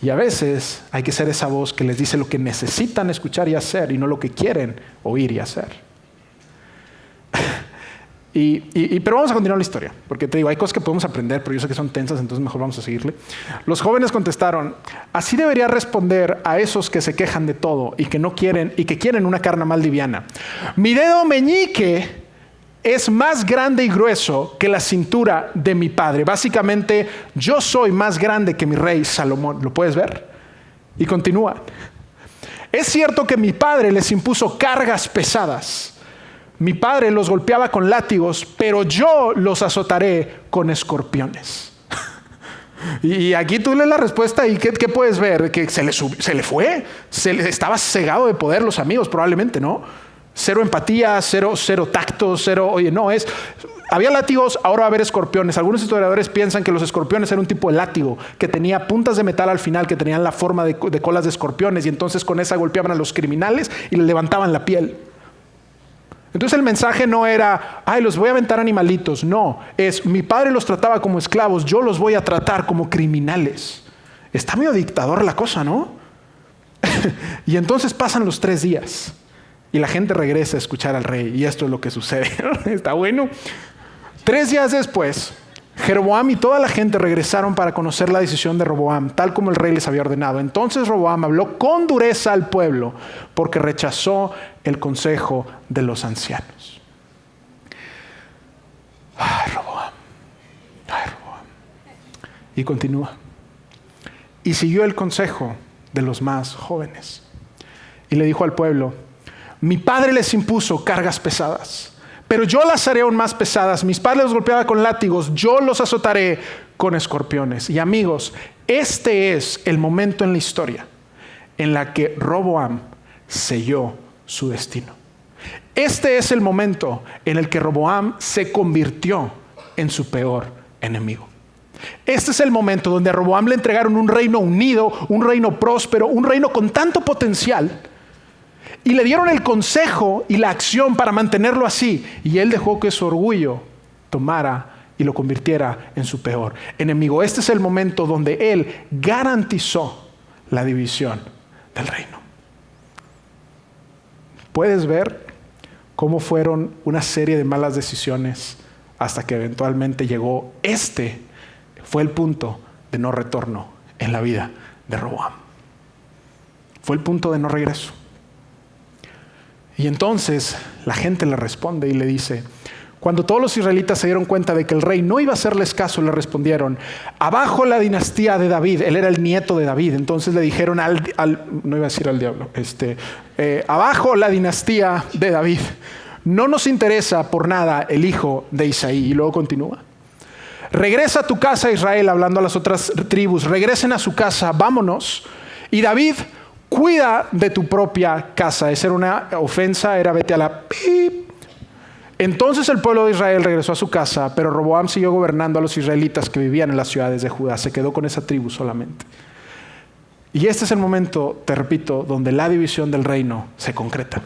Y a veces hay que ser esa voz que les dice lo que necesitan escuchar y hacer y no lo que quieren oír y hacer. Pero vamos a continuar la historia, porque te digo, hay cosas que podemos aprender, pero yo sé que son tensas, entonces mejor vamos a seguirle. Los jóvenes contestaron, así debería responder a esos que se quejan de todo y que no quieren y que quieren una carne más liviana. Mi dedo meñique es más grande y grueso que la cintura de mi padre. Básicamente, yo soy más grande que mi rey Salomón. ¿Lo puedes ver? Y continúa. Es cierto que mi padre les impuso cargas pesadas. Mi padre los golpeaba con látigos, pero yo los azotaré con escorpiones. Y aquí tú lees la respuesta y ¿qué puedes ver? Que se le fue. Estaba cegado de poder los amigos, probablemente, ¿no? Cero empatía, cero tacto, cero... Oye, no, había látigos, ahora va a haber escorpiones. Algunos historiadores piensan que los escorpiones eran un tipo de látigo que tenía puntas de metal al final que tenían la forma de colas de escorpiones y entonces con esa golpeaban a los criminales y les levantaban la piel. Entonces el mensaje no era, los voy a aventar animalitos. No, mi padre los trataba como esclavos, yo los voy a tratar como criminales. Está medio dictador la cosa, ¿no? Y entonces pasan los 3 días y la gente regresa a escuchar al rey y esto es lo que sucede. Está bueno. 3 días después, Jeroboam y toda la gente regresaron para conocer la decisión de Roboam, tal como el rey les había ordenado. Entonces Roboam habló con dureza al pueblo porque rechazó el consejo de los ancianos. Ay, Roboam. Ay, Roboam. Y continúa. Y siguió el consejo de los más jóvenes. Y le dijo al pueblo: mi padre les impuso cargas pesadas, pero yo las haré aún más pesadas. Mis padres los golpeaban con látigos, yo los azotaré con escorpiones. Y amigos, este es el momento en la historia en la que Roboam selló su destino. Este es el momento en el que Roboam se convirtió en su peor enemigo. Este es el momento donde a Roboam le entregaron un reino unido, un reino próspero, un reino con tanto potencial, y le dieron el consejo y la acción para mantenerlo así, y él dejó que su orgullo tomara y lo convirtiera en su peor enemigo. Este es el momento donde él garantizó la división del reino. Puedes ver cómo fueron una serie de malas decisiones hasta que eventualmente llegó fue el punto de no retorno en la vida de Roboam. Fue el punto de no regreso. Y entonces la gente le responde y le dice: cuando todos los israelitas se dieron cuenta de que el rey no iba a hacerles caso, le respondieron: abajo la dinastía de David. Él era el nieto de David. Entonces le dijeron no iba a decir al diablo, abajo la dinastía de David. No nos interesa por nada el hijo de Isaí. Y luego continúa: regresa a tu casa, Israel, hablando a las otras tribus. Regresen a su casa, vámonos. Y David, cuida de tu propia casa. Esa era una ofensa, era vete a la pip. Entonces el pueblo de Israel regresó a su casa, pero Roboam siguió gobernando a los israelitas que vivían en las ciudades de Judá. Se quedó con esa tribu solamente. Y este es el momento, te repito, donde la división del reino se concreta.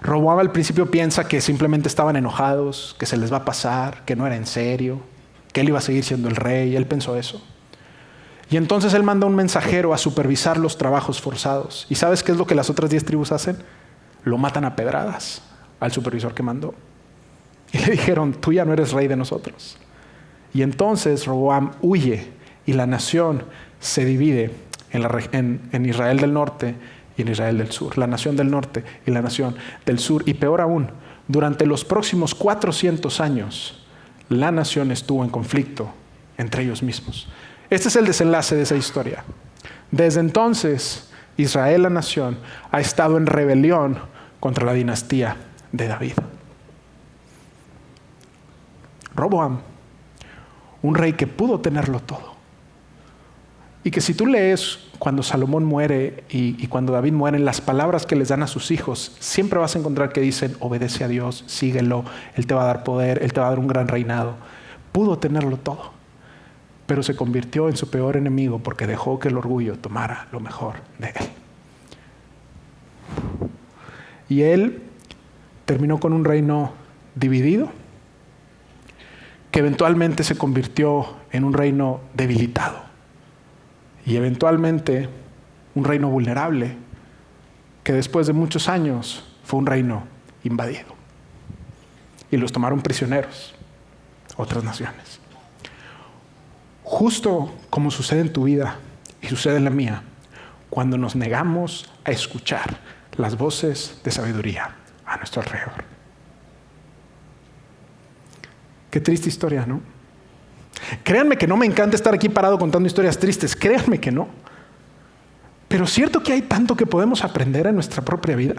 Roboam al principio piensa que simplemente estaban enojados, que se les va a pasar, que no era en serio, que él iba a seguir siendo el rey. Él pensó eso. Y entonces él manda un mensajero a supervisar los trabajos forzados. ¿Y sabes qué es lo que las otras 10 tribus hacen? Lo matan a pedradas al supervisor que mandó. Y le dijeron: tú ya no eres rey de nosotros. Y entonces Roboam huye y la nación se divide en Israel del norte y en Israel del sur. La nación del norte y la nación del sur. Y peor aún, durante los próximos 400 años, la nación estuvo en conflicto entre ellos mismos. Este es el desenlace de esa historia. Desde entonces, Israel, la nación, ha estado en rebelión contra la dinastía de David. Roboam, un rey que pudo tenerlo todo. Y que si tú lees cuando Salomón muere y cuando David muere, las palabras que les dan a sus hijos, siempre vas a encontrar que dicen: obedece a Dios, síguelo, Él te va a dar poder, Él te va a dar un gran reinado. Pudo tenerlo todo, pero se convirtió en su peor enemigo porque dejó que el orgullo tomara lo mejor de él. Y él terminó con un reino dividido, que eventualmente se convirtió en un reino debilitado y eventualmente un reino vulnerable, que después de muchos años fue un reino invadido. Y los tomaron prisioneros otras naciones. Justo como sucede en tu vida y sucede en la mía, cuando nos negamos a escuchar las voces de sabiduría a nuestro alrededor. Qué triste historia, ¿no? Créanme que no me encanta estar aquí parado contando historias tristes, créanme que no. Pero cierto que hay tanto que podemos aprender en nuestra propia vida.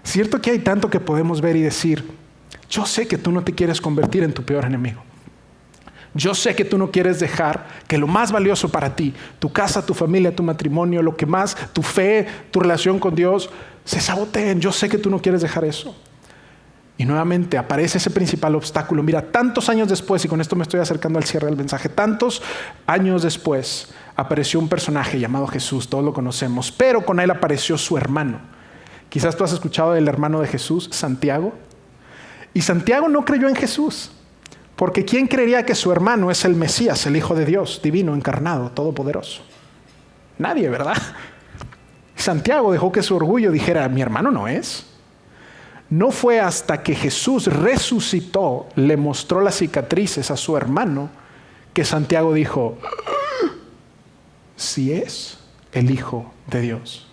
Cierto que hay tanto que podemos ver y decir: yo sé que tú no te quieres convertir en tu peor enemigo. Yo sé que tú no quieres dejar que lo más valioso para ti, tu casa, tu familia, tu matrimonio, lo que más, tu fe, tu relación con Dios, se saboteen. Yo sé que tú no quieres dejar eso. Y nuevamente aparece ese principal obstáculo. Mira, tantos años después, y con esto me estoy acercando al cierre del mensaje, tantos años después apareció un personaje llamado Jesús, todos lo conocemos, pero con él apareció su hermano. Quizás tú has escuchado del hermano de Jesús, Santiago. Y Santiago no creyó en Jesús, porque ¿quién creería que su hermano es el Mesías, el Hijo de Dios, divino, encarnado, todopoderoso? Nadie, ¿verdad? Santiago dejó que su orgullo dijera: mi hermano no es. No fue hasta que Jesús resucitó, le mostró las cicatrices a su hermano, que Santiago dijo: sí es el Hijo de Dios.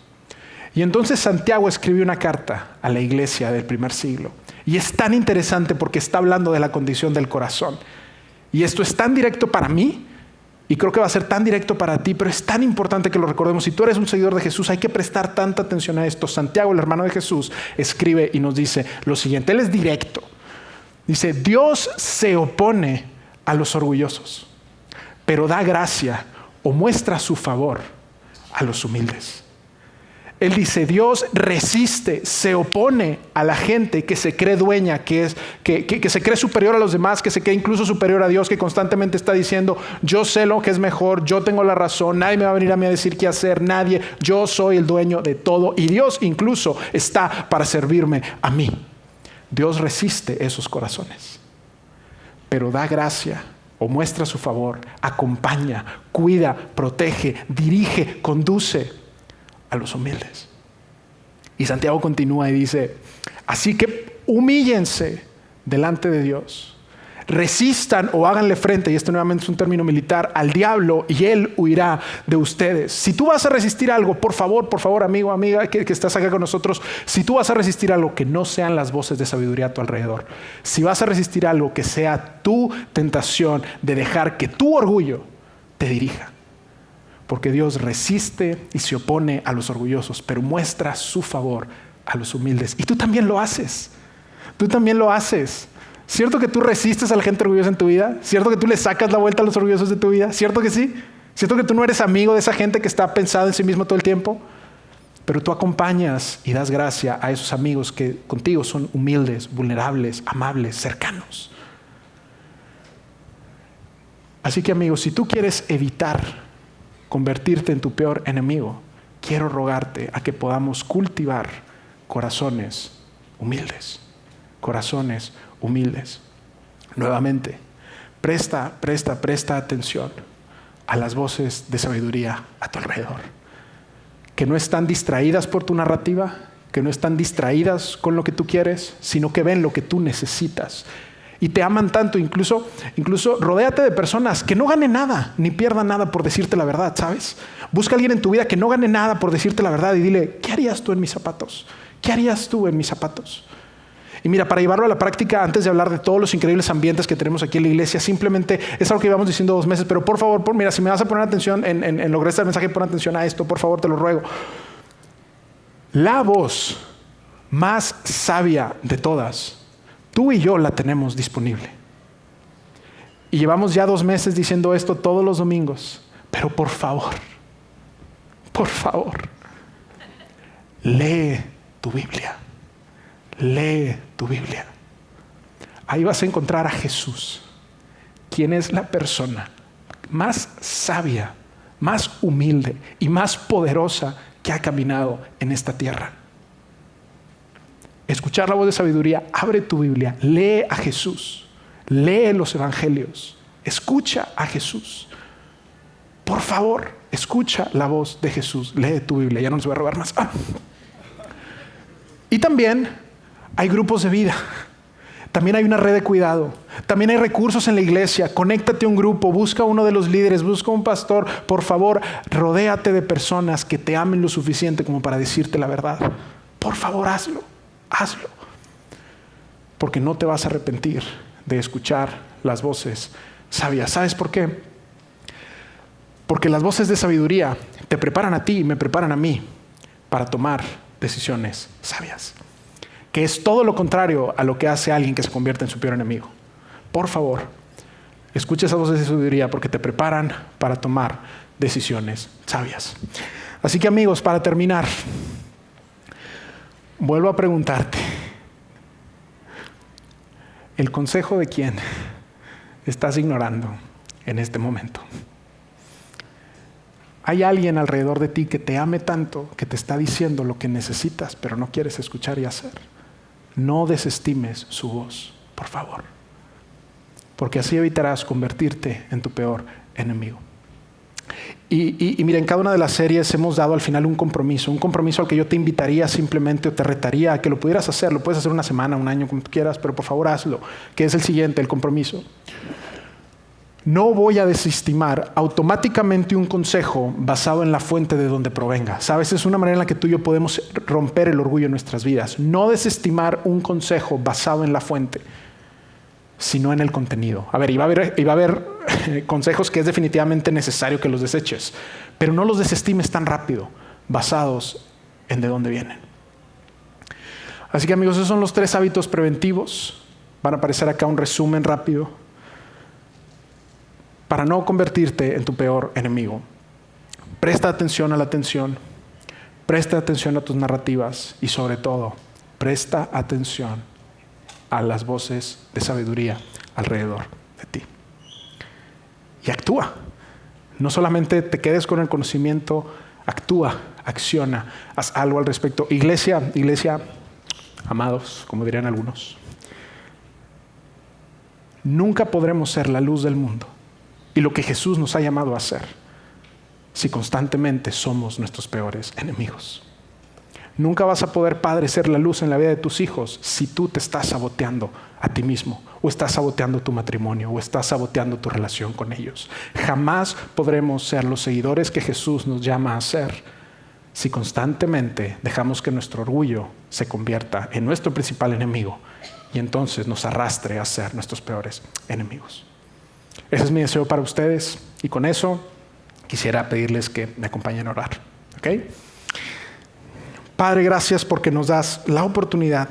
Y entonces Santiago escribió una carta a la iglesia del primer siglo. Y es tan interesante porque está hablando de la condición del corazón. Y esto es tan directo para mí, y creo que va a ser tan directo para ti, pero es tan importante que lo recordemos. Si tú eres un seguidor de Jesús, hay que prestar tanta atención a esto. Santiago, el hermano de Jesús, escribe y nos dice lo siguiente. Él es directo. Dice, Dios se opone a los orgullosos, pero da gracia o muestra su favor a los humildes. Él dice, Dios resiste, se opone a la gente que se cree dueña, que se cree superior a los demás, que se cree incluso superior a Dios, que constantemente está diciendo, yo sé lo que es mejor, yo tengo la razón, nadie me va a venir a mí a decir qué hacer, nadie, yo soy el dueño de todo y Dios incluso está para servirme a mí. Dios resiste esos corazones, pero da gracia o muestra su favor, acompaña, cuida, protege, dirige, conduce a los humildes. Y Santiago continúa y dice, así que humíllense delante de Dios, resistan o háganle frente, y esto nuevamente es un término militar, al diablo y él huirá de ustedes. Si tú vas a resistir algo, por favor, amigo, amiga, que estás acá con nosotros, si tú vas a resistir algo, que no sean las voces de sabiduría a tu alrededor. Si vas a resistir algo, que sea tu tentación de dejar que tu orgullo te dirija. Porque Dios resiste y se opone a los orgullosos, pero muestra su favor a los humildes. Y tú también lo haces. Tú también lo haces. ¿Cierto que tú resistes a la gente orgullosa en tu vida? ¿Cierto que tú le sacas la vuelta a los orgullosos de tu vida? ¿Cierto que sí? ¿Cierto que tú no eres amigo de esa gente que está pensada en sí mismo todo el tiempo? Pero tú acompañas y das gracia a esos amigos que contigo son humildes, vulnerables, amables, cercanos. Así que amigos, si tú quieres evitar convertirte en tu peor enemigo, quiero rogarte a que podamos cultivar corazones humildes. Corazones humildes. Nuevamente, presta atención a las voces de sabiduría a tu alrededor, que no están distraídas por tu narrativa, que no están distraídas con lo que tú quieres, sino que ven lo que tú necesitas. Y te aman tanto, incluso rodéate de personas que no ganen nada, ni pierdan nada por decirte la verdad, ¿sabes? Busca a alguien en tu vida que no gane nada por decirte la verdad y dile, ¿qué harías tú en mis zapatos? ¿Qué harías tú en mis zapatos? Y mira, para llevarlo a la práctica, antes de hablar de todos los increíbles ambientes que tenemos aquí en la iglesia, simplemente es algo que íbamos diciendo 2 meses, pero por favor, mira, si me vas a poner atención en lograr este mensaje, pon atención a esto, por favor, te lo ruego. La voz más sabia de todas, tú y yo la tenemos disponible. Y llevamos ya 2 meses diciendo esto todos los domingos. Pero por favor, lee tu Biblia. Lee tu Biblia. Ahí vas a encontrar a Jesús, quien es la persona más sabia, más humilde y más poderosa que ha caminado en esta tierra. Escuchar la voz de sabiduría, abre tu Biblia, lee a Jesús, lee los evangelios, escucha a Jesús. Por favor, escucha la voz de Jesús, lee tu Biblia, ya no nos voy a robar más. Y también hay grupos de vida, también hay una red de cuidado, también hay recursos en la iglesia. Conéctate a un grupo, busca a uno de los líderes, busca a un pastor. Por favor, rodéate de personas que te amen lo suficiente como para decirte la verdad. Por favor, hazlo. Porque no te vas a arrepentir de escuchar las voces sabias. ¿Sabes por qué? Porque las voces de sabiduría te preparan a ti y me preparan a mí para tomar decisiones sabias, que es todo lo contrario a lo que hace alguien que se convierte en su peor enemigo. Por favor, escucha esas voces de sabiduría porque te preparan para tomar decisiones sabias. Así que amigos, para terminar, vuelvo a preguntarte, ¿el consejo de quién estás ignorando en este momento? ¿Hay alguien alrededor de ti que te ame tanto, que te está diciendo lo que necesitas, pero no quieres escuchar y hacer? No desestimes su voz, por favor, porque así evitarás convertirte en tu peor enemigo. Y mira, en cada una de las series hemos dado al final un compromiso al que yo te invitaría simplemente o te retaría a que lo pudieras hacer. Lo puedes hacer 1 semana, 1 año, como tú quieras, pero por favor hazlo, que es el siguiente, el compromiso. No voy a desestimar automáticamente un consejo basado en la fuente de donde provenga. ¿Sabes? Es una manera en la que tú y yo podemos romper el orgullo en nuestras vidas. No desestimar un consejo basado en la fuente, sino en el contenido. A ver, iba a haber consejos que es definitivamente necesario que los deseches, pero no los desestimes tan rápido, basados en de dónde vienen. Así que amigos, esos son los 3 hábitos preventivos. Van a aparecer acá un resumen rápido para no convertirte en tu peor enemigo. Presta atención a la atención, presta atención a tus narrativas y sobre todo, presta atención a las voces de sabiduría alrededor de ti. Y actúa. No solamente te quedes con el conocimiento, actúa, acciona, haz algo al respecto. Iglesia, amados, como dirían algunos, nunca podremos ser la luz del mundo y lo que Jesús nos ha llamado a hacer si constantemente somos nuestros peores enemigos. Nunca vas a poder, padre, ser la luz en la vida de tus hijos si tú te estás saboteando a ti mismo, o estás saboteando tu matrimonio, o estás saboteando tu relación con ellos. Jamás podremos ser los seguidores que Jesús nos llama a ser si constantemente dejamos que nuestro orgullo se convierta en nuestro principal enemigo y entonces nos arrastre a ser nuestros peores enemigos. Ese es mi deseo para ustedes, y con eso quisiera pedirles que me acompañen a orar. ¿Ok? Padre, gracias porque nos das la oportunidad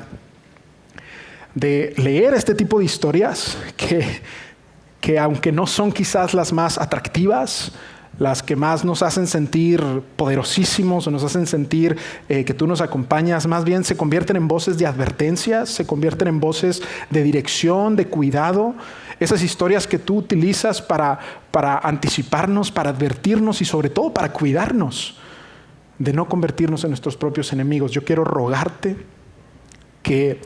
de leer este tipo de historias que aunque no son quizás las más atractivas, las que más nos hacen sentir poderosísimos o nos hacen sentir que tú nos acompañas, más bien se convierten en voces de advertencias, se convierten en voces de dirección, de cuidado. Esas historias que tú utilizas para anticiparnos, para advertirnos y sobre todo para cuidarnos de no convertirnos en nuestros propios enemigos. Yo quiero rogarte que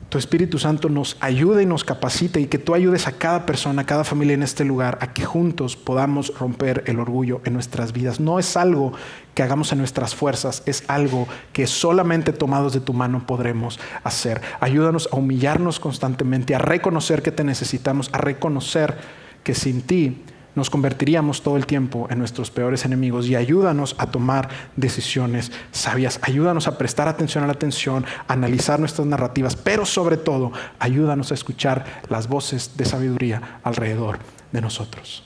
tu Espíritu Santo nos ayude y nos capacite, y que tú ayudes a cada persona, a cada familia en este lugar, a que juntos podamos romper el orgullo en nuestras vidas. No es algo que hagamos en nuestras fuerzas, es algo que solamente tomados de tu mano podremos hacer. Ayúdanos a humillarnos constantemente, a reconocer que te necesitamos, a reconocer que sin ti nos convertiríamos todo el tiempo en nuestros peores enemigos, y ayúdanos a tomar decisiones sabias. Ayúdanos a prestar atención a la atención, a analizar nuestras narrativas, pero sobre todo, ayúdanos a escuchar las voces de sabiduría alrededor de nosotros.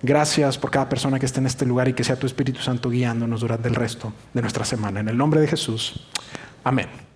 Gracias por cada persona que esté en este lugar, y que sea tu Espíritu Santo guiándonos durante el resto de nuestra semana. En el nombre de Jesús. Amén.